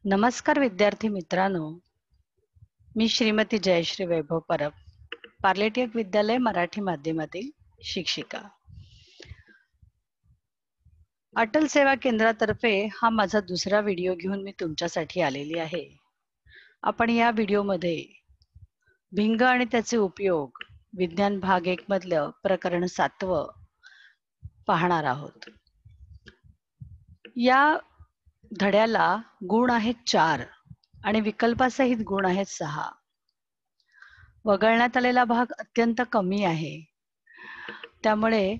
नमस्कार विद्यार्थी मित्रांनो, मी श्रीमती जयश्री वैभव परब, पार्लेटिक विद्यालय मराठी माध्यमातील शिक्षिका. अटल सेवा केंद्रातर्फे हा माझा दुसरा व्हिडिओ घेऊन मी तुमच्यासाठी आलेली आहे. आपण या व्हिडिओमध्ये भिंग आणि त्याचे उपयोग विज्ञान भाग 1 मधलं प्रकरण 7 पाहणार आहोत. या धड्याला गुण आहेत 4 आणि विकल्पासहित गुण आहेत 6. वगळण्यात आलेला भाग अत्यंत कमी आहे, त्यामुळे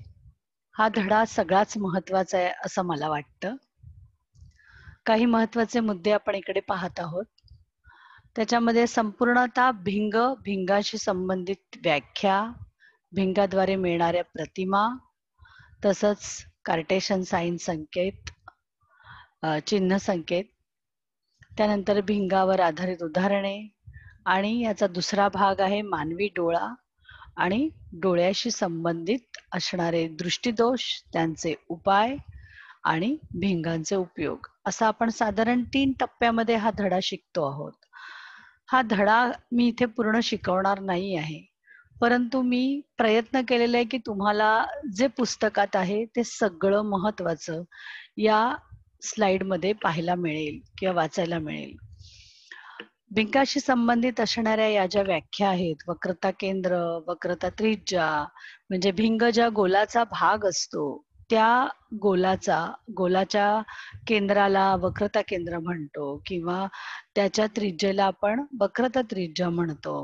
हा धडा सगळाच महत्वाचा आहे असं मला वाटतं. काही महत्वाचे मुद्दे आपण इकडे पाहत आहोत. त्याच्यामध्ये संपूर्णतः भिंग, भिंगाशी संबंधित व्याख्या, भिंगाद्वारे मिळणाऱ्या प्रतिमा, तसंच कार्टेशियन साइन संकेत, चिन्ह संकेत, त्यानंतर भिंगावर आधारित उदाहरणे, आणि याचा दुसरा भाग आहे मानवी डोळा आणि डोळ्याशी संबंधित असणारे दृष्टिदोष, त्यांचे उपाय आणि भिंगांचे उपयोग. असा आपण साधारण 3 टप्प्यामध्ये हा धडा शिकतो आहोत. हा धडा मी इथे पूर्ण शिकवणार नाही आहे, परंतु मी प्रयत्न केलेला आहे की तुम्हाला जे पुस्तकात आहे ते सगळं महत्वाचं या स्लाइडमध्ये पाहायला मिळेल किंवा वाचायला मिळेल. भिंगाशी संबंधित असणाऱ्या या ज्या व्याख्या आहेत, वक्रता केंद्र, वक्रता त्रिज्या, म्हणजे भिंग ज्या गोलाचा भाग असतो त्या गोलाच्या केंद्राला वक्रता केंद्र म्हणतो किंवा त्याच्या त्रिज्येला आपण वक्रता त्रिज्या म्हणतो.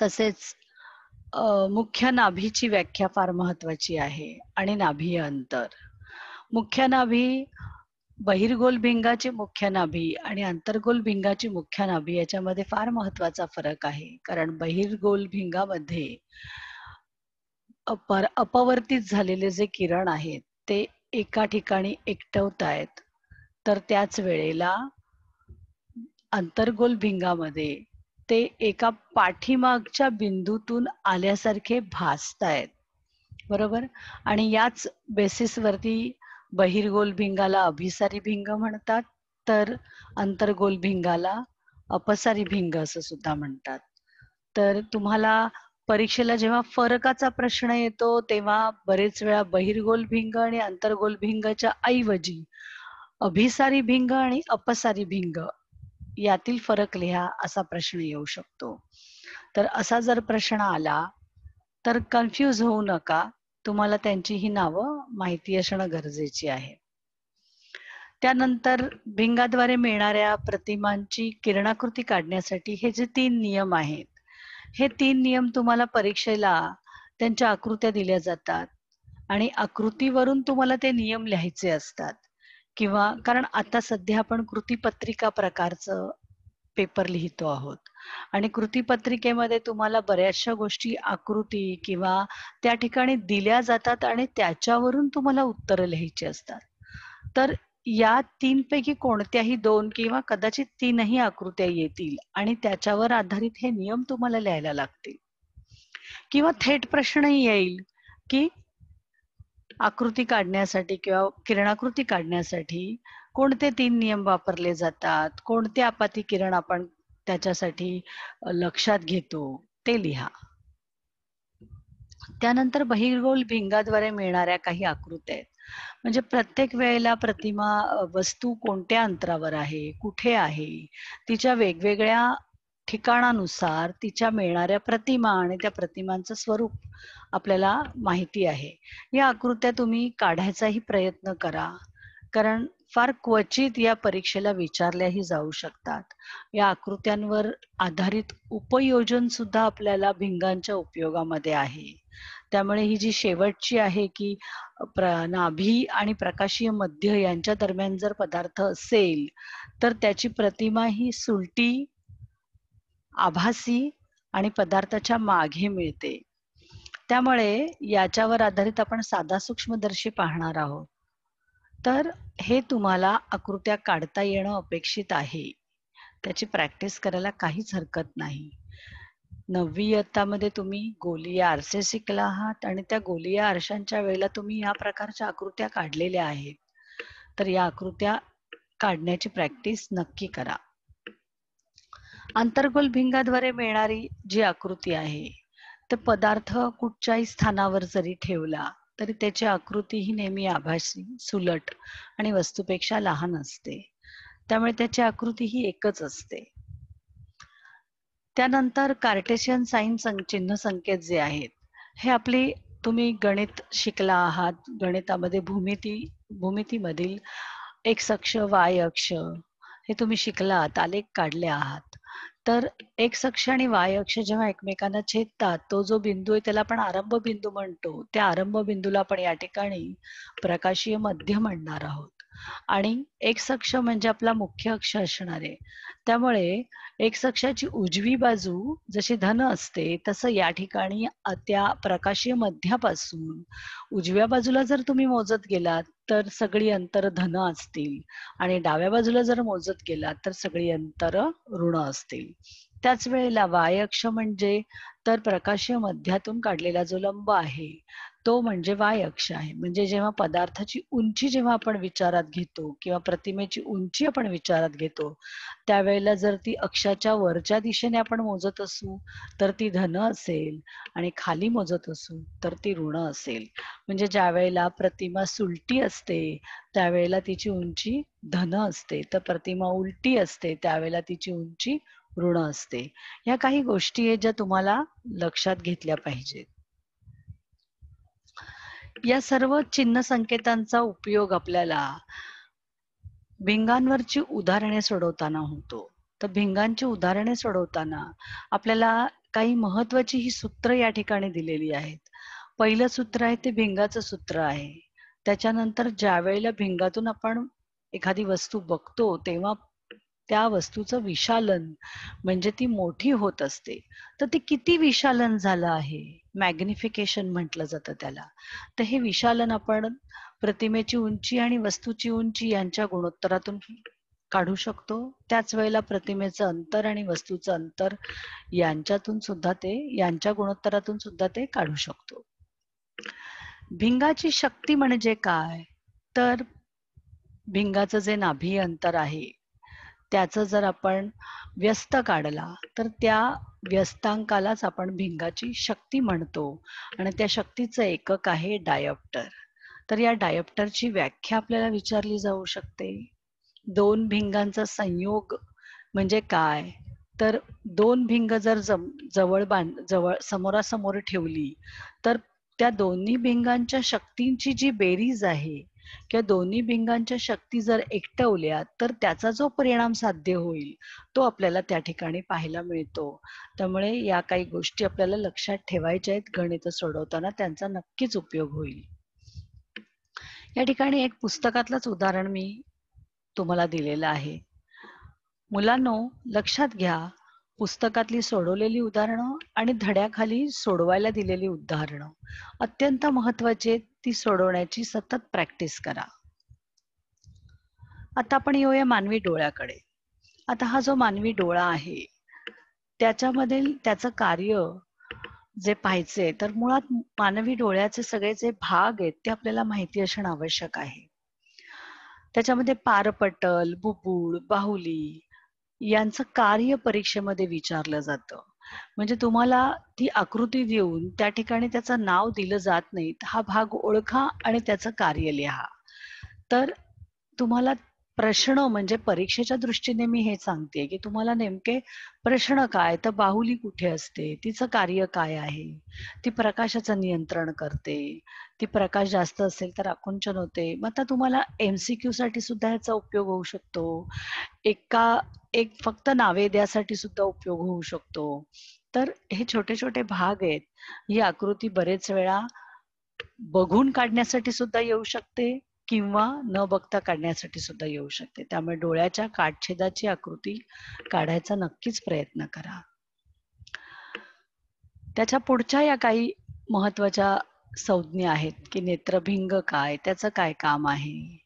तसेच मुख्य नाभीची व्याख्या फार महत्वाची आहे आणि नाभीय अंतर. मुख्य नाभी, बहिर्गोल भिंगाची मुख्य नाभी आणि अंतर्गोल भिंगाची मुख्य नाभी याच्यामध्ये फार महत्वाचा फरक आहे. कारण बहिर्गोल भिंगामध्ये अपवर्तित झालेले जे किरण आहेत ते एका ठिकाणी एकटवतायत, तर त्याच वेळेला अंतर्गोल भिंगामध्ये ते एका पाठीमागच्या बिंदूतून आल्यासारखे भासतायत, बरोबर. आणि याच बेसिसवरती बहिर्गोल भिंगाला अभिसारी भिंग म्हणतात, तर अंतर्गोल भिंगाला अपसारी भिंग असं सुद्धा म्हणतात. तर तुम्हाला परीक्षेला जेव्हा फरकाचा प्रश्न येतो तेव्हा बरेच वेळा बहिर्गोल भिंग आणि अंतर्गोल भिंगाच्या ऐवजी अभिसारी भिंग आणि अपसारी भिंग यातील फरक लिहा असा प्रश्न येऊ शकतो. तर असा जर प्रश्न आला तर कन्फ्यूज होऊ नका, तुम्हाला त्यांची ही नावं माहिती असणं गरजेची आहे. त्यानंतर भिंगाद्वारे मिळणाऱ्या प्रतिमांची किरणाकृती काढण्यासाठी हे जे 3 नियम आहेत, हे 3 नियम तुम्हाला परीक्षेला त्यांच्या आकृत्या दिल्या जातात आणि आकृतीवरून तुम्हाला ते नियम लिहायचे असतात. किंवा कारण आता सध्या आपण कृतीपत्रिका प्रकारचं पेपर लिहितो आहोत आणि कृतीपत्रिकेमध्ये तुम्हाला बऱ्याचशा गोष्टी आकृती किंवा त्या ठिकाणी दिल्या जातात आणि त्याच्यावरून तुम्हाला उत्तरं लिहायची असतात. तर या 3 पैकी कोणत्याही 2 किंवा कदाचित 3ही आकृत्या येतील आणि त्याच्यावर आधारित हे नियम तुम्हाला लिहायला लागतील. किंवा थेट प्रश्नही येईल की आकृती काढण्यासाठी किंवा किरणाकृती काढण्यासाठी कोणते 3 नियम वापरले जातात, कोणते आपाती किरण आपण त्याच्यासाठी लक्षात घेतो ते लिहा. त्यानंतर बहिर्गोल भिंगाद्वारे मिळणाऱ्या काही आकृत्या आहेत. म्हणजे प्रत्येक वेळेला प्रतिमा, वस्तू कोणत्या अंतरावर आहे, कुठे आहे, तिच्या वेगवेगळ्या ठिकाणानुसार तिच्या मिळणाऱ्या प्रतिमा आणि त्या प्रतिमांचं स्वरूप आपल्याला माहिती आहे. या आकृत्या तुम्ही काढायचाही प्रयत्न करा, कारण फार क्वचित या परीक्षेला विचारल्याही जाऊ शकतात. या आकृत्यांवर आधारित उपयोजन सुद्धा आपल्याला भिंगांच्या उपयोगामध्ये आहे. त्यामुळे ही जी शेवटची आहे की नाभी आणि प्रकाशीय मध्य यांच्या दरम्यान जर पदार्थ असेल तर त्याची प्रतिमा ही सुलटी, आभासी आणि पदार्थाच्या मागे मिळते. त्यामुळे याच्यावर आधारित आपण साधा सूक्ष्मदर्शी पाहणार आहोत. तर हे तुम्हाला आकृत्या काढता येणं अपेक्षित आहे. त्याची प्रॅक्टिस करायला काहीच हरकत नाही. 9वी इयत्तामध्ये तुम्ही गोलीय आरसे शिकला आहात आणि त्या गोलीय आरशांच्या वेळेला तुम्ही या प्रकारच्या आकृत्या काढलेल्या आहेत. तर या आकृत्या काढण्याची प्रॅक्टिस नक्की करा. अंतर्गोल भिंगाद्वारे मिळणारी जी आकृती आहे, तर पदार्थ कुठच्याही स्थानावर जरी ठेवला तरी त्याची आकृती ही नेहमी आभासी, सुलट आणि वस्तूपेक्षा लहान असते. त्यामुळे त्याची आकृती ही एकच असते. त्यानंतर कार्टेशियन साइन चिन्ह संकेत जे आहेत, हे आपली तुम्ही गणित शिकला आहात. गणितामध्ये भूमितीमधील एक्स अक्ष, वाय अक्ष हे तुम्ही शिकला आहात, आलेख काढले आहात. तर एक्स अक्ष आणि वाय अक्ष जेव्हा एकमेकांना छेदतात, तो जो बिंदू आहे त्याला आपण आरंभ बिंदू म्हणतो. त्या आरंभ बिंदूला आपण या ठिकाणी प्रकाशीय मध्य म्हणणार आहोत. आणि एक्स अक्ष म्हणजे आपला मुख्य अक्ष असणार आहे. त्यामुळे एक्स अक्षाची उजवी बाजू जशी धन असते, तसं या ठिकाणी त्या प्रकाशीय मध्यापासून उजव्या बाजूला जर तुम्ही मोजत गेलात तर सगळी अंतर धन असतील आणि डाव्या बाजूला जर मोजत गेलात तर सगळी अंतर ऋण असतील. त्याच वेळेला वाय अक्ष म्हणजे तर प्रकाशीय मध्यातून काढलेला जो लंब आहे तो म्हणजे वाय अक्ष आहे. म्हणजे जेव्हा पदार्थाची उंची जेव्हा आपण विचारात घेतो किंवा प्रतिमेची उंची आपण विचारात घेतो, त्यावेळेला जर ती अक्षाच्या वरच्या दिशेने आपण मोजत असू तर ती धन असेल आणि खाली मोजत असू तर ती ऋण असेल. म्हणजे ज्या वेळेला प्रतिमा सुलटी असते त्यावेळेला तिची उंची धन असते, तर प्रतिमा उलटी असते त्यावेळेला तिची उंची ऋण असते. ह्या काही गोष्टी आहेत ज्या तुम्हाला लक्षात घेतल्या पाहिजेत. या सर्व चिन्ह संकेतांचा उपयोग आपल्याला भिंगांवरची उदाहरणे सोडवताना होतो. तर भिंगांची उदाहरणे सोडवताना आपल्याला काही महत्वाची ही सूत्र या ठिकाणी दिलेली आहेत. पहिलं सूत्र आहे ते भिंगाचं सूत्र आहे. त्याच्यानंतर ज्या वेळेला भिंगातून आपण एखादी वस्तू बघतो तेव्हा त्या वस्तूचं विशालन म्हणजे ती मोठी होत असते. तर ते किती विशालन झालं आहे, मॅग्निफिकेशन म्हटलं जातं त्याला. तर हे विशालन आपण प्रतिमेची उंची आणि वस्तूची उंची यांच्या गुणोत्तरातून काढू शकतो. त्याच वेळेला प्रतिमेचं अंतर आणि वस्तूचं अंतर यांच्या गुणोत्तरातून सुद्धा ते काढू शकतो. भिंगाची शक्ती म्हणजे काय, तर भिंगाचं जे नाभी अंतर आहे त्याचं जर आपण व्यस्त काढला तर त्या व्यस्तांकालाच आपण भिंगाची शक्ती म्हणतो आणि त्या शक्तीचं एकक आहे डायोप्टर. तर या डायोप्टरची व्याख्या आपल्याला विचारली जाऊ शकते. दोन भिंगांचा संयोग म्हणजे काय, तर दोन भिंग जर जवळ समोरासमोर ठेवली तर त्या दोन्ही भिंगांच्या शक्तींची जी बेरीज आहे किंवा दोन्ही भिंगांच्या शक्ती जर एकटवल्या तर त्याचा जो परिणाम साध्य होईल तो आपल्याला त्या ठिकाणी पाहायला मिळतो. त्यामुळे या काही गोष्टी आपल्याला लक्षात ठेवायच्या आहेत. गणित सोडवताना त्यांचा नक्कीच उपयोग होईल. या ठिकाणी एक पुस्तकातलंच उदाहरण मी तुम्हाला दिलेलं आहे. मुलांनो, लक्षात घ्या, पुस्तकातली सोडवलेली उदाहरणं आणि धड्याखाली सोडवायला दिलेली उदाहरणं अत्यंत महत्वाची, ती सोडवण्याची सतत प्रॅक्टिस करा. आता आपण येऊया मानवी डोळ्याकडे. आता हा जो मानवी डोळा आहे त्याच्यामधील त्याचं कार्य जे पाहायचे, तर मुळात मानवी डोळ्याचे सगळे जे भाग आहेत ते आपल्याला माहिती असणं आवश्यक आहे. त्याच्यामध्ये पारपटल, बुबुळ, बाहुली यांचं कार्य परीक्षेमध्ये विचारलं जातं. म्हणजे तुम्हाला ती आकृती देऊन त्या ठिकाणी त्याचं नाव दिलं जात नाही. हा भाग ओळखा आणि त्याचं कार्य लिहा. तर तुम्हाला प्रश्न म्हणजे परीक्षेच्या दृष्टीने मी हे सांगते की तुम्हाला नेमके प्रश्न काय, तर बाहुली कुठे असते, तिचं कार्य काय आहे, ती प्रकाशाचं नियंत्रण करते, ती प्रकाश जास्त असेल तर आकुंचन होते. मग आता तुम्हाला MCQ साठी सुद्धा ह्याचा उपयोग होऊ शकतो. एक फक्त नावे द्यासाठी सुद्धा उपयोग होऊ शकतो. तर हे छोटे छोटे भाग आहेत. ही आकृती बरेच वेळा बघून काढण्यासाठी सुद्धा येऊ शकते किंवा न बघता काढण्यासाठी सुद्धा येऊ शकते. त्यामुळे डोळ्याच्या काटछेदाची आकृती काढायचा नक्कीच प्रयत्न करा. त्याच्या पुढच्या या काही महत्वाच्या संज्ञा आहेत की नेत्रभिंग काय, त्याचं काय काम आहे,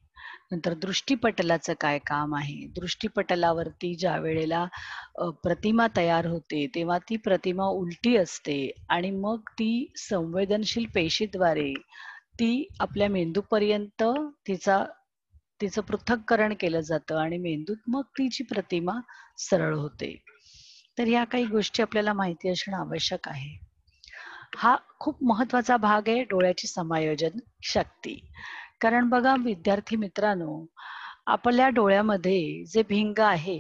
नंतर दृष्टीपटलाचं काय काम आहे. दृष्टीपटलावरती ज्या वेळेला प्रतिमा तयार होते तेव्हा ती प्रतिमा उलटी असते आणि मग ती संवेदनशील पेशीद्वारे ती आपल्या मेंदूपर्यंत तिचा तिचं पृथक्करण केलं जातं आणि मेंदूत मग तिची प्रतिमा सरळ होते. तर ह्या काही गोष्टी आपल्याला माहिती असणं आवश्यक आहे. हा खूप महत्वाचा भाग आहे डोळ्याची समायोजन शक्ती. कारण बघा विद्यार्थी मित्रांनो, आपल्या डोळ्यामध्ये जे भिंग आहे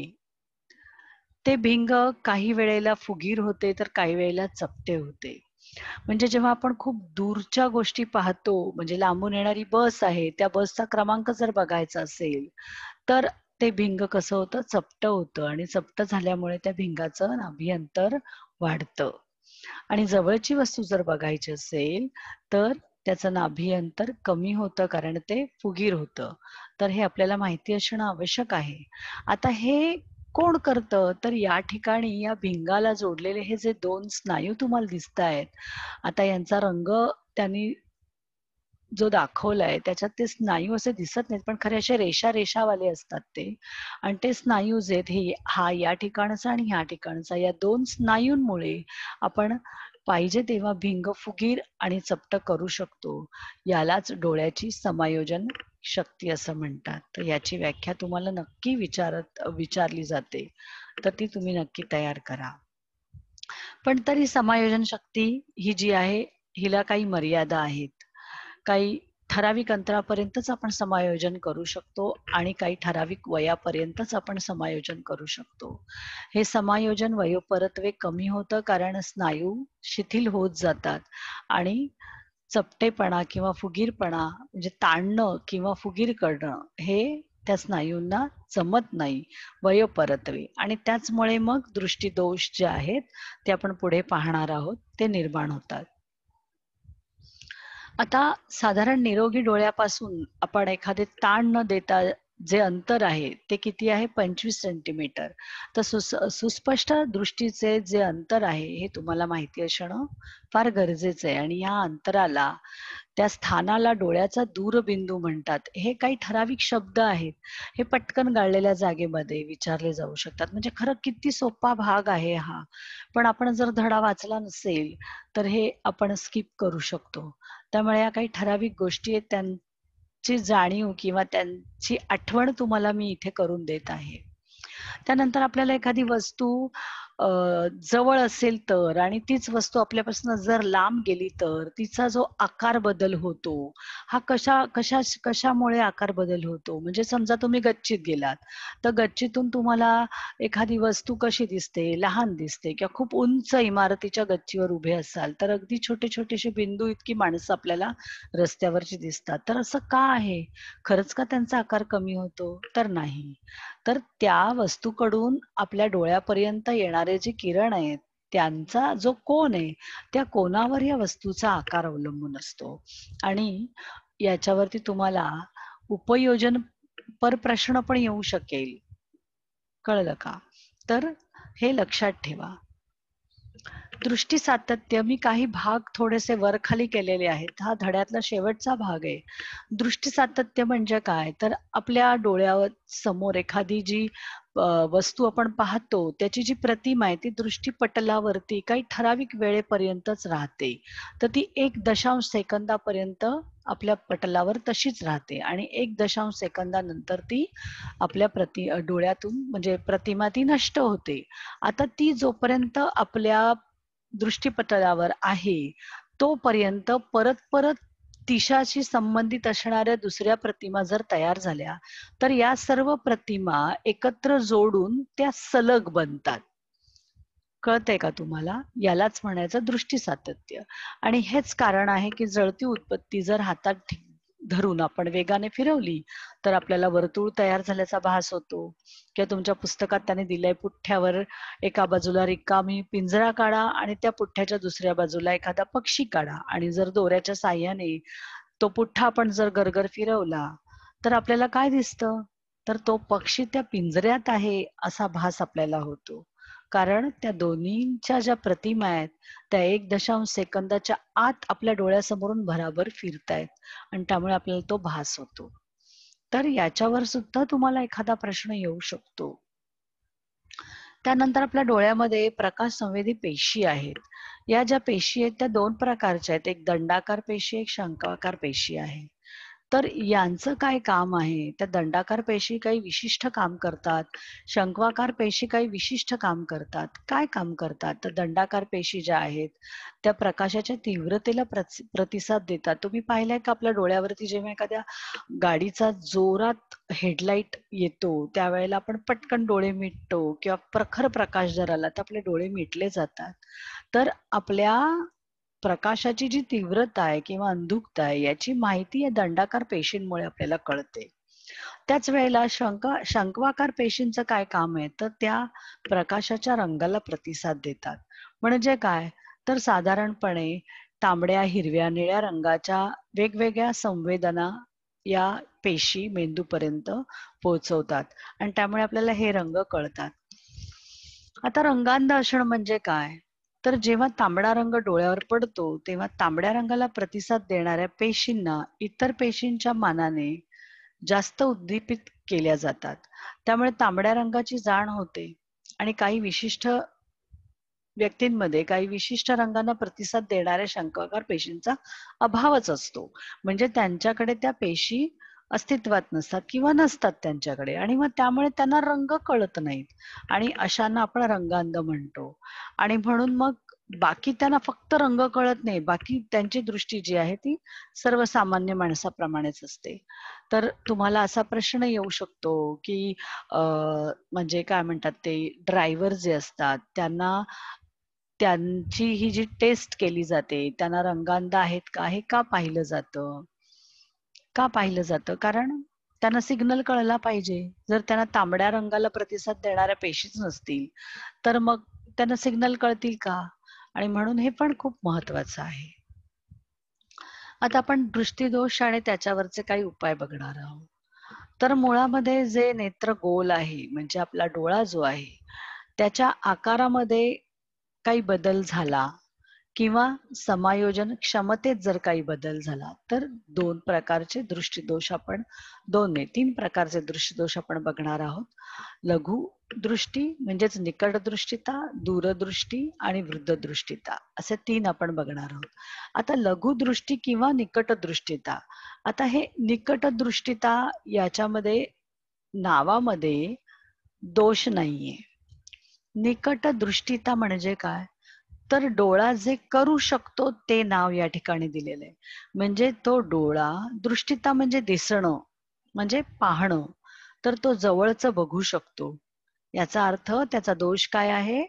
ते भिंग काही वेळेला फुगीर होते तर काही वेळेला चपटे होते. म्हणजे जेव्हा आपण खूप दूरच्या गोष्टी पाहतो, म्हणजे लांबून येणारी बस आहे, त्या बसचा क्रमांक जर बघायचा असेल, तर ते भिंग कसं होतं, चपटं होतं आणि चपटं झाल्यामुळे त्या भिंगाचं नाभी अंतर वाढतं. आणि जवळची वस्तू जर बघायची असेल, तर त्याचं नाभी अंतर कमी होतं कारण ते फुगीर होतं. तर हे आपल्याला माहिती असणं आवश्यक आहे. आता हे कोण करतं? तर या ठिकाणी या भिंगाला जोडलेले हे जे 2 स्नायू तुम्हाला दिसतायत, आता यांचा रंग त्यांनी जो दाखवलाय त्याच्यात ते स्नायू असे दिसत नाहीत, पण खरे असे रेषावाले असतात ते. आणि ते स्नायूज आहेत हे हा या ठिकाणचा आणि ह्या ठिकाणचा, या 2 स्नायूंमुळे आपण पाहिजे तेव्हा भिंग फुगीर आणि चपट करू शकतो. यालाच डोळ्याची समायोजन शक्ती असं म्हणतात. तर याची व्याख्या तुम्हाला नक्की विचारली जाते, तर ती तुम्ही नक्की तयार करा. पण तरी समायोजन शक्ती ही जी आहे, हिला काही मर्यादा आहेत. काही ठराविक अंतरापर्यंतच आपण समायोजन करू शकतो आणि काही ठराविक वयापर्यंतच आपण समायोजन करू शकतो. हे समायोजन वयोपरत्वे कमी होतं कारण स्नायू शिथिल होत जातात आणि चपटेपणा किंवा फुगीरपणा म्हणजे ताणणं किंवा फुगीर करणं हे त्या स्नायूंना जमत नाही वयोपरत्वे, आणि त्याचमुळे मग दृष्टीदोष जे आहेत ते आपण पुढे पाहणार आहोत ते निर्माण होतात. आता साधारण निरोगी डोळ्यापासून आपण एखादे ताण न देता जे अंतर आहे ते किती आहे, 25 सेंटीमीटर. तर सुस्पष्ट दृष्टीचे जे अंतर आहे हे तुम्हाला माहिती असणं फार गरजेचं आहे. आणि या अंतराला, त्या स्थानाला डोळ्याचा दूरबिंदू म्हणतात. हे काही ठराविक शब्द आहेत, हे पटकन गाळलेल्या जागेमध्ये विचारले जाऊ शकतात. म्हणजे खरं किती सोपा भाग आहे हा, पण आपण जर धडा वाचला नसेल तर हे आपण स्किप करू शकतो. त्यामुळे या काही ठराविक गोष्टी आहेत, त्यांची जाणीव किंवा त्यांची आठवण तुम्हाला मी इथे करून देत आहे. त्यानंतर आपल्याला एखादी वस्तू अ, जवळ असेल तर आणि तीच वस्तू आपल्यापासून जर लांब गेली तर तिचा जो आकार बदल होतो, हा कशामुळे आकार बदल होतो? म्हणजे समजा तुम्ही गच्चीत गेलात, तर गच्चीतून तुम्हाला एखादी वस्तू कशी दिसते? लहान दिसते किंवा खूप उंच इमारतीच्या गच्चीवर उभे असाल, तर अगदी छोटे-छोटेसे बिंदू इतकी माणसं आपल्याला रस्त्यावरची दिसतात. तर असं का आहे? खरंच का त्यांचा आकार कमी होतो? तर नाही. तर त्या वस्तूकडून आपल्या डोळ्यापर्यंत येणारे जे किरण आहेत, त्यांचा जो कोन आहे, त्या कोनावर या वस्तूचा आकार अवलंबून असतो. आणि याच्यावरती तुम्हाला उपयोजन प्रश्न पण येऊ शकेल. कळलं का? तर हे लक्षात ठेवा. दृष्टी सातत्य मी काही भाग थोडेसे वर-खाली केलेले आहेत. हा धड्यातला शेवटचा भाग आहे. दृष्टी सातत्य म्हणजे काय? तर आपल्या डोळ्यावर समोर एखादी जी वस्तू आपण पाहतो, त्याची जी प्रतिमा आहे ती दृष्टीपटलावरती काही ठराविक वेळेपर्यंतच राहते. तर ती 1 सेकंदापर्यंत आपल्या पटलावर तशीच राहते आणि 1 सेकंदानंतर ती आपल्या डोळ्यातून म्हणजे प्रतिमा ती नष्ट होते. आता ती जोपर्यंत आपल्या दृष्टीपटलावर आहे, तोपर्यंत परत-परत तिच्याशी संबंधित असणाऱ्या दुसऱ्या प्रतिमा जर तयार झाल्या, तर या सर्व प्रतिमा एकत्र जोडून त्या सलग बनतात. कळतंय का तुम्हाला? यालाच म्हणायचं दृष्टी सातत्य. आणि हेच कारण आहे, की जळती उत्पत्ती जर हातात धरून आपण वेगाने फिरवली, तर आपल्याला वर्तुळ तयार झाल्याचा भास होतो. किंवा तुमच्या पुस्तकात त्याने दिलंय पुठ्ठ्यावर एका बाजूला रिकामी पिंजरा काढा आणि त्या पुठ्ठ्याच्या दुसऱ्या बाजूला एखादा पक्षी काढा आणि जर दोऱ्याच्या साहाय्याने तो पुठ्ठा आपण जर गरगर फिरवला, तर आपल्याला काय दिसतं? तर तो पक्षी त्या पिंजऱ्यात आहे असा भास आपल्याला होतो. कारण त्या दोन्हींच्या ज्या प्रतिमा आहेत, त्या 1 सेकंदाच्या आत आपल्या डोळ्यासमोरून भराभर फिरतायत आणि त्यामुळे आपल्याला तो भास होतो. तर याच्यावर सुद्धा तुम्हाला एखादा प्रश्न येऊ शकतो. त्यानंतर आपल्या डोळ्यामध्ये प्रकाश संवेदी पेशी आहेत. या ज्या पेशी आहेत त्या 2 प्रकारच्या आहेत. एक दंडाकार पेशी, एक शंक्वाकार पेशी आहे. तर यांचं काय काम आहे? त्या दंडाकार पेशी काही विशिष्ट काम करतात, शंक्वाकार पेशी काही विशिष्ट काम करतात. काय काम करतात? तर दंडाकार पेशी ज्या आहेत, त्या प्रकाशाच्या तीव्रतेला प्रतिसाद देतात. तुम्ही पाहिलंय का आपल्या डोळ्यावरती जेव्हा एखाद्या गाडीचा जोरात हेडलाईट येतो, त्यावेळेला आपण पटकन डोळे मिटतो किंवा प्रखर प्रकाश जर आला, तर आपले डोळे मिटले जातात. तर आपल्या प्रकाशाची जी तीव्रता आहे किंवा अंधुकता आहे याची माहिती या दंडाकार पेशींमुळे आपल्याला कळते. त्याच वेळेला शंक्वाकार पेशींचं काय काम आहे तर त्या प्रकाशाच्या रंगाला प्रतिसाद देतात. म्हणजे काय तर साधारणपणे तांबड्या, हिरव्या, निळ्या रंगाच्या वेगवेगळ्या संवेदना या पेशी मेंदूपर्यंत पोहोचवतात आणि त्यामुळे आपल्याला हे रंग कळतात. आता रंगांध असणं म्हणजे काय? तर जेव्हा तांबडा रंग डोळ्यावर पडतो, तेव्हा तांबड्या रंगाला प्रतिसाद देणाऱ्या पेशींना इतर पेशींच्या मानाने जास्त उद्दीपित केल्या जातात. त्यामुळे तांबड्या रंगाची जाण होते आणि काही विशिष्ट व्यक्तींमध्ये काही विशिष्ट रंगांना प्रतिसाद देणाऱ्या शंक्वाकार पेशींचा अभावच असतो. म्हणजे त्यांच्याकडे त्या पेशी अस्तित्वात नसतात किंवा नसतात त्यांच्याकडे आणि मग त्यामुळे त्यांना रंग कळत नाहीत आणि अशांना आपण रंगांध म्हणतो. आणि म्हणून मग बाकी त्यांना फक्त रंग कळत नाही. बाकी त्यांची दृष्टी जी आहे ती सर्वसामान्य माणसाप्रमाणेच असते. तर तुम्हाला असा प्रश्न येऊ शकतो, की म्हणजे काय म्हणतात ते ड्रायव्हर जे असतात त्यांना त्यांची ही जी टेस्ट केली जाते, त्यांना रंगांध आहेत का? हे का पाहिलं जातं? का पाहिलं जातं? कारण त्यांना सिग्नल कळला पाहिजे. जर त्यांना तांबड्या रंगाला प्रतिसाद देणाऱ्या पेशीच नसतील, तर मग त्यांना सिग्नल कळतील का? आणि म्हणून हे पण खूप महत्वाचं आहे. आता आपण दृष्टिदोष आणि त्याच्यावरचे काही उपाय बघणार आहोत. तर मुळामध्ये जे नेत्रगोल आहे, म्हणजे आपला डोळा जो आहे, त्याच्या आकारामध्ये काही बदल झाला किंवा समायोजन क्षमतेत जर काही बदल झाला तर दोन प्रकारचे दृष्टिदोष आपण 3 प्रकारचे दृष्टिदोष आपण बघणार आहोत. लघु दृष्टी म्हणजेच निकटदृष्टिता, दूरदृष्टी आणि वृद्धदृष्टिता असे 3 आपण बघणार आहोत. आता लघुदृष्टी किंवा निकटदृष्टिता. आता हे निकटदृष्टिता याच्यामध्ये नावामध्ये दोष नाहीये. निकटदृष्टिता म्हणजे काय? तर डोळा जे करू शकतो ते नाव या ठिकाणी दिलेलं आहे. म्हणजे तो डोळा दृष्टिता म्हणजे दिसणं, म्हणजे पाहणं. तर तो जवळचं बघू शकतो. याचा अर्थ त्याचा दोष काय आहे?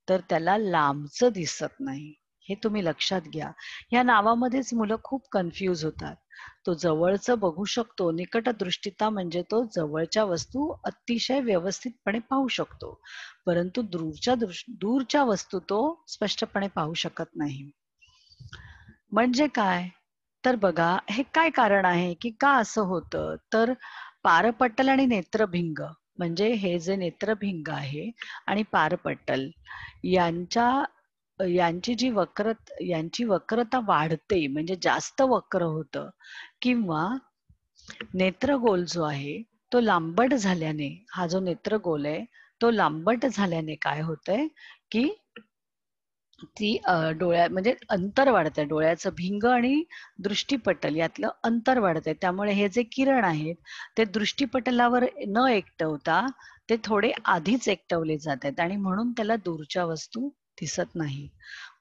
तर त्याला लांबचं दिसत नाही. हे तुम्ही लक्षात घ्या. या नावामध्येच मुलं खूप कन्फ्यूज होतात. तो जवळचं बघू शकतो. निकटदृष्टिता म्हणजे तो जवळच्या वस्तू अतिशय व्यवस्थितपणे पाहू शकतो. परंतु दूरच्या वस्तू तो स्पष्टपणे पाहू शकत नाही. म्हणजे काय? तर बघा, हे काय कारण आहे, की का असं होतं? तर पारपटल आणि नेत्रभिंग म्हणजे हे जे नेत्रभिंग आहे आणि पारपटल यांच्या यांची वक्रता वाढते म्हणजे जास्त वक्र होतं किंवा नेत्रगोल जो आहे तो लांबट झाल्याने हा जो नेत्रगोल आहे तो लांबट झाल्याने काय होतंय की ती डोळ्या म्हणजे अंतर वाढतंय डोळ्याचं भिंग आणि दृष्टिपटल यातलं अंतर वाढतंय त्यामुळे हे जे किरण आहेत ते दृष्टिपटलावर न एकटवता ते थोडे आधीच एकटवले जात आहेत आणि म्हणून त्याला दूरच्या वस्तू दिसत नाही.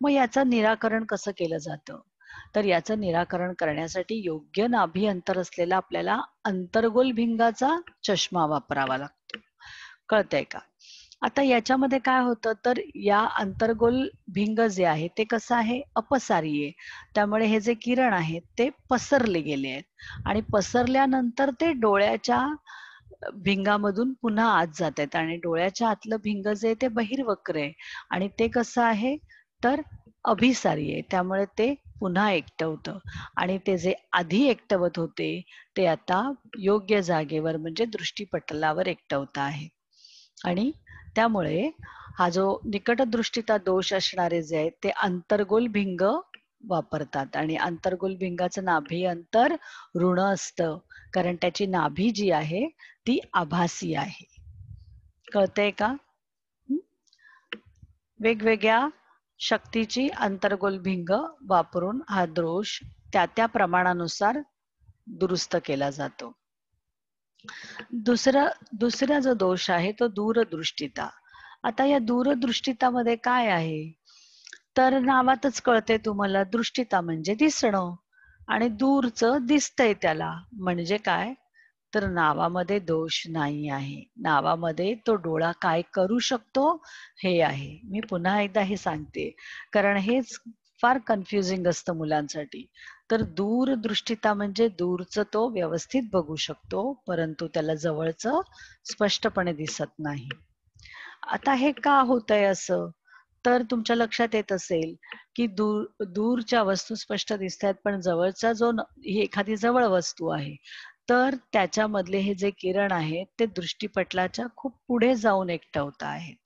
मग याचं निराकरण कसं केलं जातं? तर याचं निराकरण करण्यासाठी योग्य नाभी अंतर असलेला आपल्याला अंतर्गोल भिंगाचा चष्मा वापरावा लागतो. कळतंय का? आता याच्यामध्ये काय होतं तर या अंतर्गोल भिंग जे आहे ते कसं आहे अपसारी आहे. त्यामुळे हे जे किरण आहेत ते पसरले गेले आहेत आणि पसरल्यानंतर ते डोळ्याच्या भिंगामधून पुन्हा आत जात आहेत आणि डोळ्याच्या आतलं भिंग जे आहे ते बहिर्वक्र आहे आणि ते कसं आहे तर अभिसारी आहे. त्यामुळे ते पुन्हा एकटवतं आणि ते जे आधी एकटवत होते ते आता योग्य जागेवर म्हणजे दृष्टिपटलावर एकटवत आहे आणि त्यामुळे हा जो निकटदृष्टीचा दोष असणारे जे आहेत ते अंतर्गोल भिंग वापरतात आणि अंतर्गोल भिंगाचं नाभी अंतर ऋण असतं कारण त्याची नाभी जी आहे ती आभासी आहे. कळतंय का? वेगवेगळ्या शक्तीची अंतर्गोल भिंग वापरून हा दोष त्या प्रमाणानुसार दुरुस्त केला जातो. दुसरा जो दोष आहे तो दूरदृष्टिता. आता या दूरदृष्टितामध्ये काय आहे, तर नावातच कळते तुम्हाला, दृष्टिता म्हणजे दिसणं आणि दूरचं दिसतंय त्याला. म्हणजे काय, तर नावामध्ये दोष नाही आहे. नावामध्ये तो डोळा काय करू शकतो हे आहे. मी पुन्हा एकदा हे सांगते, कारण हेच फार कन्फ्युजिंग असतं मुलांसाठी. तर दूरदृष्टिता म्हणजे दूरचं तो व्यवस्थित बघू शकतो, परंतु त्याला जवळचं स्पष्टपणे दिसत नाही. आता हे का होतंय असं? तर तुमच्या लक्षात येत असेल, की दूरच्या वस्तू स्पष्ट दिसतायत, पण जवळचा ही एखादी जवळ वस्तू आहे, तर त्याच्यामधले हे जे किरण आहेत, ते दृष्टीपटलाच्या खूप पुढे जाऊन एकटवत आहेत.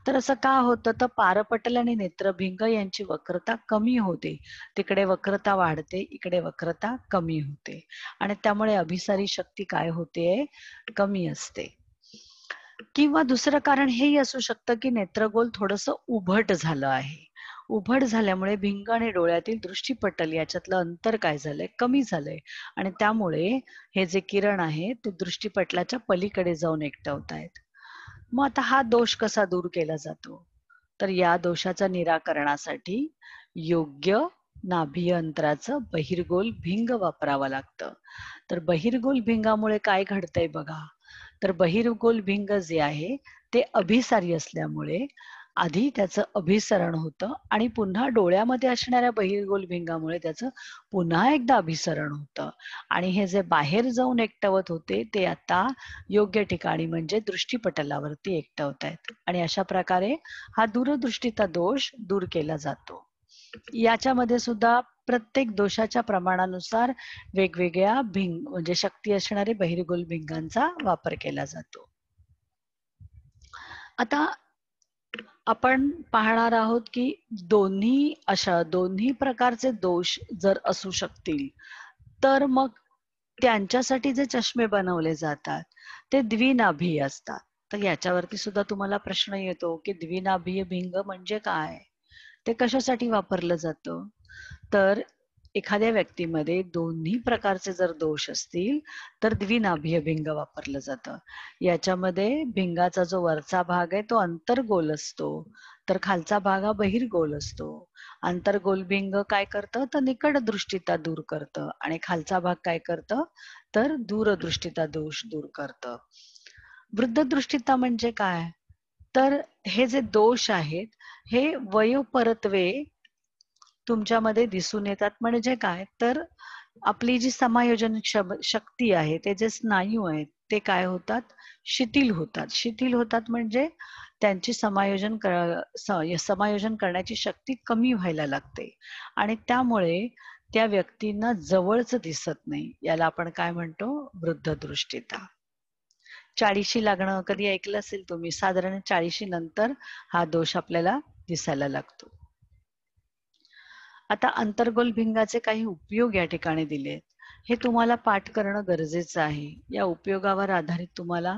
तर असं का होतं? तर पारपटल आणि नेत्रभिंग यांची वक्रता कमी होते. तिकडे वक्रता वाढते, इकडे वक्रता कमी होते. आणि त्यामुळे अभिसारी शक्ती काय होते? कमी असते. किंवा दुसरं कारण हेही असू शकतं, की नेत्रगोल थोडंसं उभट झालं आहे. उभट झाल्यामुळे भिंग आणि डोळ्यातील दृष्टीपटल याच्यातलं अंतर काय झालंय? कमी झालंय. आणि त्यामुळे हे जे किरण आहे ते दृष्टीपटलाच्या पलीकडे जाऊन एकटवतायत. मग आता हा दोष कसा दूर केला जातो? तर या दोषाच्या निराकरणासाठी योग्य नाभीय अंतराचं बहिर्गोल भिंग वापरावं लागतं. तर बहिर्गोल भिंगामुळे काय घडतंय बघा. तर बहिर्गोल भिंग जे आहे ते अभिसारी असल्यामुळे आधी त्याचं अभिसरण होतं आणि पुन्हा डोळ्यामध्ये असणाऱ्या बहिर्गोल भिंगामुळे त्याचं पुन्हा एकदा अभिसरण होतं. आणि हे जे बाहेर जाऊन एकटवत होते ते आता योग्य ठिकाणी म्हणजे दृष्टीपटलावरती एकटवतायत. आणि अशा प्रकारे हा दूरदृष्टीचा दोष दूर केला जातो. याच्यामध्ये सुद्धा प्रत्येक दोषाच्या प्रमाणानुसार वेगवेगळ्या भिंग म्हणजे शक्ती असणारे बहिर्गोल भिंगांचा वापर केला जातो. आता आपण पाहणार आहोत की दोन्ही प्रकारचे दोष जर असू शकतील, तर मग त्यांच्यासाठी जे चष्मे बनवले जातात ते द्विनाभीय असतात. तर याच्यावरती सुद्धा तुम्हाला प्रश्न येतो की द्विनाभीय भिंग म्हणजे काय, ते कशासाठी वापरलं जातं? तर एखाद्या व्यक्तीमध्ये दोन्ही प्रकारचे जर दोष असतील तर द्विनाभीय भिंग वापरलं जातं. याच्यामध्ये भिंगाचा जो वरचा भाग आहे तो अंतर्गोल असतो, तर खालचा भाग हा बहिर्गोल असतो. अंतर्गोल भिंग काय करतं, तर निकट दृष्टिता दूर करतं आणि खालचा भाग काय करतं, तर दूरदृष्टिता दोष दूर करतं. वृद्धदृष्टिता म्हणजे काय, तर हे जे दोष आहेत हे वयोपरत्वे तुमच्यामध्ये दिसून येतात. म्हणजे काय, तर आपली जी समायोजन शक्ती आहे, ते जे स्नायू आहेत ते काय होतात, शिथिल होतात. शिथिल होतात म्हणजे त्यांची समायोजन करण्याची शक्ती कमी व्हायला लागते आणि त्यामुळे त्या व्यक्तींना जवळच दिसत नाही. याला आपण काय म्हणतो, वृद्धदृष्टिता. 40शी लागणं कधी ऐकलं असेल तुम्ही, साधारण 40शी नंतर हा दोष आपल्याला दिसायला लागतो. आता अंतर्गोल भिंगाचे काही उपयोग या ठिकाणी दिलेत. हे तुम्हाला पाठ करणं गरजेचं आहे. या उपयोगावर आधारित तुम्हाला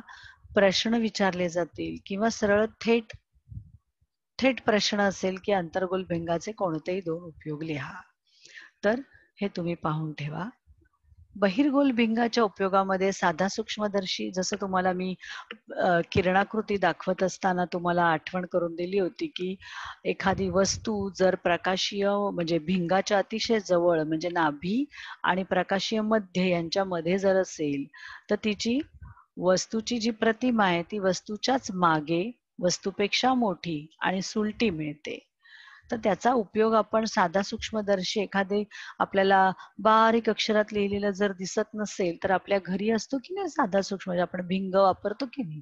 प्रश्न विचारले जातील किंवा सरळ थेट थेट प्रश्न असेल की अंतर्गोल भिंगाचे कोणतेही 2 उपयोग लिहा. तर हे तुम्ही पाहून ठेवा. बहिर्गोल भिंगाच्या उपयोगामध्ये साधा सूक्ष्मदर्शी, जसं तुम्हाला मी किरणाकृती दाखवत असताना तुम्हाला आठवण करून दिली होती की एखादी वस्तू जर प्रकाशीय म्हणजे भिंगाच्या अतिशय जवळ म्हणजे नाभी आणि प्रकाशीय मध्य यांच्यामध्ये जर असेल तर तिची वस्तूची जी प्रतिमा आहे ती वस्तूच्याच मागे वस्तूपेक्षा मोठी आणि सुलटी मिळते. तर त्याचा उपयोग आपण साधा सूक्ष्मदर्शी एखादे आपल्याला बारीक अक्षरात लिहिलेलं जर दिसत नसेल तर आपल्या घरी असतो की नाही साधा सूक्ष्म, म्हणजे आपण भिंग वापरतो की नाही,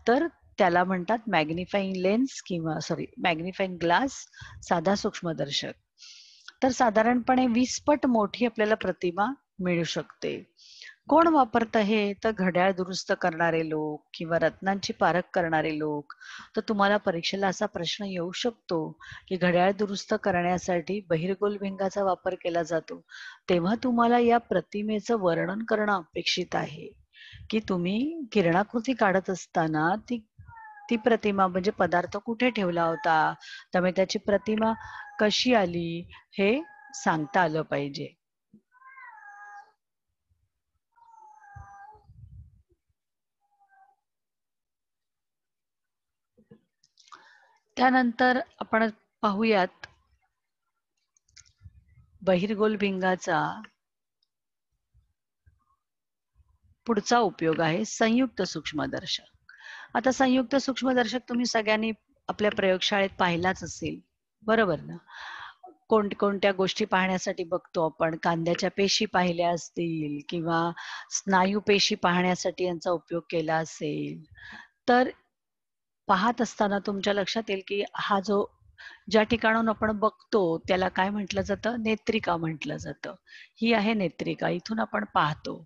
तर त्याला म्हणतात मॅग्निफाईंग लेन्स किंवा मॅग्निफाईंग ग्लास, साधा सूक्ष्मदर्शक. तर साधारणपणे 20 पट मोठी आपल्याला प्रतिमा मिळू शकते. कोण वापरतं हे, तर घड्याळ दुरुस्त करणारे लोक किंवा रत्नांची पारख करणारे लोक. तर तुम्हाला परीक्षेला असा प्रश्न येऊ शकतो की घड्याळ दुरुस्त करण्यासाठी बहिर्गोल भिंगाचा वापर केला जातो. तेव्हा तुम्हाला या प्रतिमेचं वर्णन करणं अपेक्षित आहे की तुम्ही किरणाकृती काढत असताना ती ती प्रतिमा म्हणजे पदार्थ कुठे ठेवला होता, त्यामुळे त्याची प्रतिमा कशी आली हे सांगता आलं पाहिजे. त्यानंतर आपण पाहूयात बहिर्गोल भिंगाचा पुढचा उपयोग आहे संयुक्त सूक्ष्मदर्शक. आता संयुक्त सूक्ष्मदर्शक तुम्ही सगळ्यांनी आपल्या प्रयोगशाळेत पाहिलाच असेल, बरोबर ना? कोणत्या गोष्टी पाहण्यासाठी बघतो आपण? कांद्याच्या पेशी पाहिल्या असतील किंवा स्नायू पेशी पाहण्यासाठी यांचा उपयोग केला असेल. तर पाहत असताना तुमच्या लक्षात येईल की हा जो ज्या ठिकाणाहून आपण बघतो त्याला काय म्हटलं जातं? नेत्रिका म्हटलं जातं. ही आहे नेत्रिका. इथून आपण पाहतो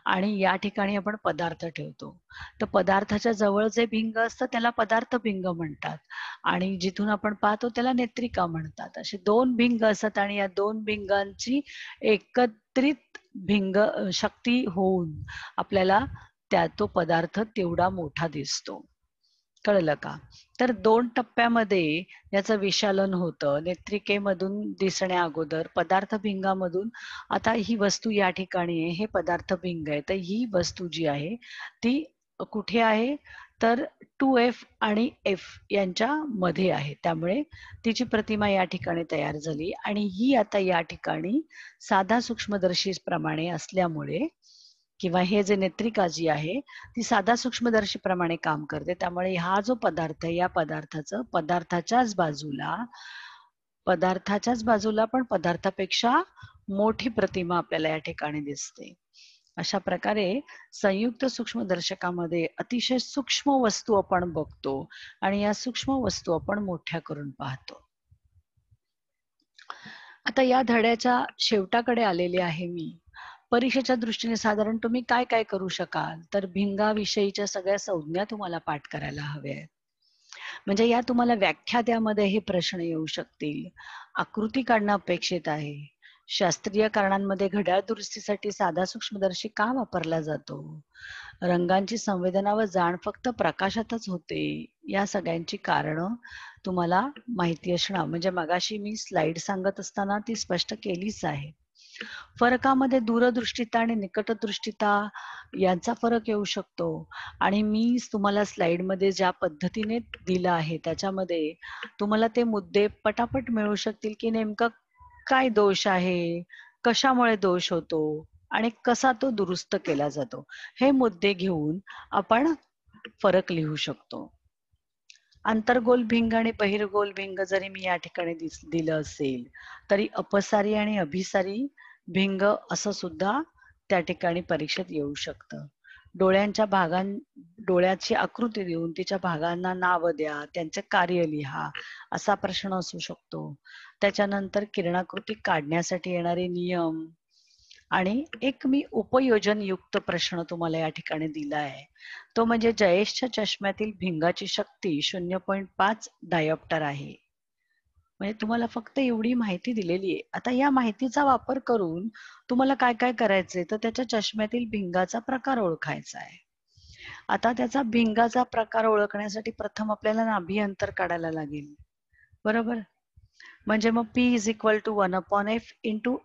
आणि या ठिकाणी आपण पदार्थ ठेवतो. तर पदार्थाच्या जवळ जे भिंग असतं त्याला पदार्थ भिंग म्हणतात आणि जिथून आपण पाहतो त्याला नेत्रिका म्हणतात. असे दोन भिंग असतात आणि या दोन भिंगांची एकत्रित भिंग शक्ती होऊन आपल्याला तो पदार्थ तेवढा मोठा दिसतो. कळलं का? तर 2 टप्प्यामध्ये याचं विशालन होतं. नेत्रिकेमधून दिसण्या अगोदर पदार्थ भिंगामधून आता ही वस्तू या ठिकाणी आहे, हे पदार्थ भिंग आहे. तर ही वस्तू जी आहे ती कुठे आहे? तर 2F आणि F यांच्या मध्ये आहे. त्यामुळे तिची प्रतिमा या ठिकाणी तयार झाली आणि ही आता या ठिकाणी साधा सूक्ष्मदर्शीप्रमाणे असल्यामुळे किंवा हे जे नेत्रिका जी आहे ती साधा सूक्ष्मदर्शीप्रमाणे काम करते. त्यामुळे हा जो पदार्थ आहे या पदार्थाचं पदार्थाच्याच बाजूला पण पदार्थापेक्षा मोठी प्रतिमा आपल्याला या ठिकाणी दिसते. अशा प्रकारे संयुक्त सूक्ष्मदर्शकामध्ये अतिशय सूक्ष्म वस्तू आपण बघतो आणि या सूक्ष्म वस्तू आपण मोठ्या करून पाहतो. आता या धड्याच्या शेवटाकडे आलेले आहे मी. परीक्षेच्या दृष्टीने साधारण तुम्ही काय काय करू शकाल? तर भिंगाविषयीच्या सगळ्या संज्ञा तुम्हाला पाठ करायला हव्या आहेत. म्हणजे या तुम्हाला व्याख्यात्यामध्ये हे प्रश्न येऊ शकतील. आकृती काढणं अपेक्षित आहे. शास्त्रीय कारणांमध्ये घड्याळ दुरुस्तीसाठी साधा सूक्ष्मदर्शी का वापरला जातो? रंगांची संवेदना व जाण फक्त प्रकाशातच होते. या सगळ्यांची कारणं तुम्हाला माहिती असणं म्हणजे मगाशी मी स्लाइड सांगत असताना ती स्पष्ट केलीच आहे. फरकामध्ये दूरदृष्टिता आणि निकटदृष्टिता यांचा फरक येऊ शकतो आणि मी तुम्हाला स्लाइडमध्ये ज्या पद्धतीने दिलं आहे त्याच्यामध्ये तुम्हाला ते मुद्दे पटापट मिळू शकतील की नेमका काय दोष आहे, कशामुळे दोष होतो आणि कसा तो दुरुस्त केला जातो. हे मुद्दे घेऊन आपण फरक लिहू शकतो. आंतरगोल भिंग आणि बहिर्गोल भिंग जरी मी या ठिकाणी दिलं असेल तरी अपसारी आणि अभिसारी भिंग असं सुद्धा त्या ठिकाणी परीक्षेत येऊ शकतं. डोळ्याची आकृती देऊन तिच्या भागांना नाव द्या, त्यांचे कार्य लिहा असा प्रश्न असू शकतो. त्याच्यानंतर किरणाकृती काढण्यासाठी येणारे नियम आणि एक मी उपयोजन युक्त प्रश्न तुम्हाला या ठिकाणी दिला आहे. तो म्हणजे जयेशच्या चष्म्यातील भिंगाची शक्ती 0.5 डायोप्टर आहे. म्हणजे तुम्हाला फक्त एवढी माहिती दिलेली आहे. आता या माहितीचा वापर करून तुम्हाला काय काय करायचंय तर त्याच्या चष्म्यातील भिंगाचा प्रकार ओळखायचा आहे. आता त्याचा भिंगाचा प्रकार ओळखण्यासाठी प्रथम आपल्याला नाभी अंतर काढायला लागेल. बरोबर? म्हणजे मग P is equal to 1/f into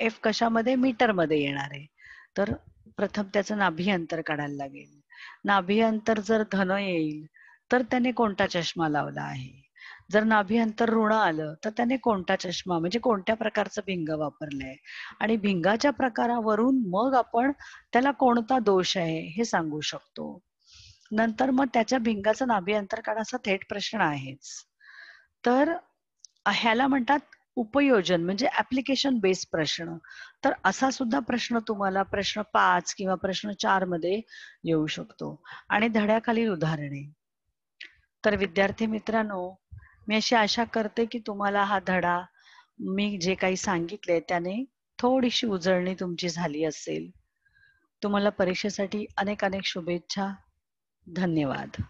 F कशामध्ये मीटरमध्ये येणार आहे. तर प्रथम त्याचं नाभी अंतर काढायला लागेल. नाभी अंतर जर धन येईल तर त्याने कोणता चष्मा लावला आहे. जर नाभी अंतर ऋण आलं तर त्याने कोणता चष्मा म्हणजे कोणत्या प्रकारचं भिंग वापरलंय आणि भिंगाच्या प्रकारावरून मग आपण त्याला कोणता दोष आहे हे सांगू शकतो. नंतर मग त्याच्या भिंगाचं नाभी अंतर काढायचा थेट प्रश्न आहेच. तर ह्याला म्हणतात उपयोजन म्हणजे ऍप्लिकेशन बेस्ड प्रश्न. तर असा सुद्धा प्रश्न तुम्हाला प्रश्न 5 किंवा प्रश्न 4 मध्ये येऊ शकतो आणि धड्याखालील उदाहरणे. तर विद्यार्थी मित्रांनो, मी अशी आशा करते की तुम्हाला हा धडा मी जे काही सांगितले त्याने थोडीशी उजळणी तुमची झाली असेल. तुम्हाला परीक्षेसाठी अनेक शुभेच्छा. धन्यवाद.